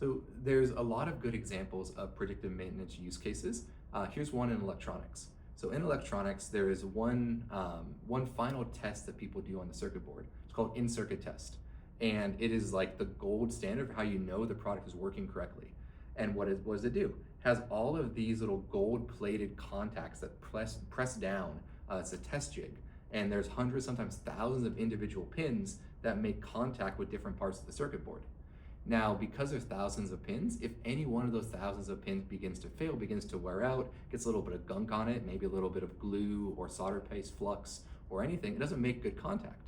So there's a lot of good examples of predictive maintenance use cases. Here's one in electronics. So in electronics, there is one final test that people do on the circuit board. It's called in-circuit test, and it is like the gold standard for how you know the product is working correctly. And what does it do? It has all of these little gold-plated contacts that press down. It's a test jig, and there's hundreds, sometimes thousands of individual pins that make contact with different parts of the circuit board. Now, because there's thousands of pins, if any one of those thousands of pins begins to fail, begins to wear out, gets a little bit of gunk on it, maybe a little bit of glue or solder paste, flux, or anything, it doesn't make good contact.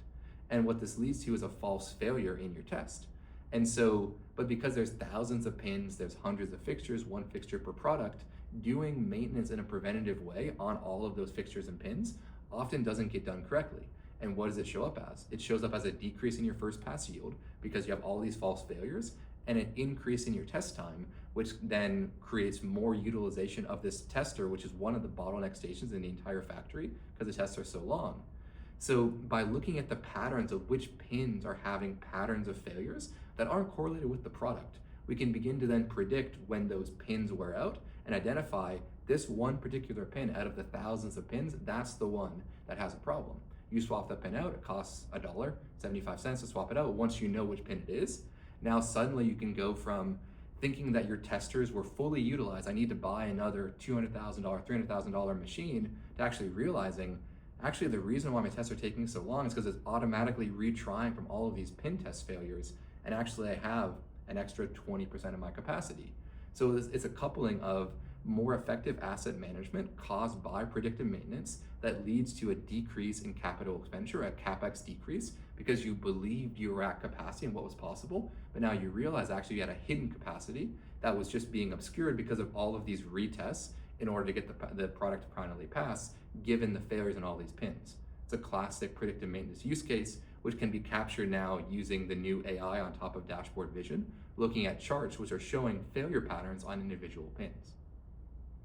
And what this leads to is a false failure in your test. And so, but because there's thousands of pins, there's hundreds of fixtures, one fixture per product, doing maintenance in a preventative way on all of those fixtures and pins often doesn't get done correctly. And what does it show up as? It shows up as a decrease in your first pass yield because you have all these false failures, and an increase in your test time, which then creates more utilization of this tester, which is one of the bottleneck stations in the entire factory because the tests are so long. So by looking at the patterns of which pins are having patterns of failures that aren't correlated with the product, we can begin to then predict when those pins wear out and identify this one particular pin out of the thousands of pins, that's the one that has a problem. You swap that pin out, it costs $1.75 to swap it out. Once you know which pin it is, now suddenly you can go from thinking that your testers were fully utilized, I need to buy another $200,000, $300,000 machine, to actually realizing, actually the reason why my tests are taking so long is because it's automatically retrying from all of these pin test failures, and actually I have an extra 20% of my capacity. So it's a coupling of more effective asset management caused by predictive maintenance that leads to a decrease in capital expenditure, a CapEx decrease, because you believed you were at capacity and what was possible, but now you realize actually you had a hidden capacity that was just being obscured because of all of these retests in order to get the product to finally pass, given the failures in all these pins. It's a classic predictive maintenance use case, which can be captured now using the new AI on top of dashboard vision, looking at charts which are showing failure patterns on individual pins.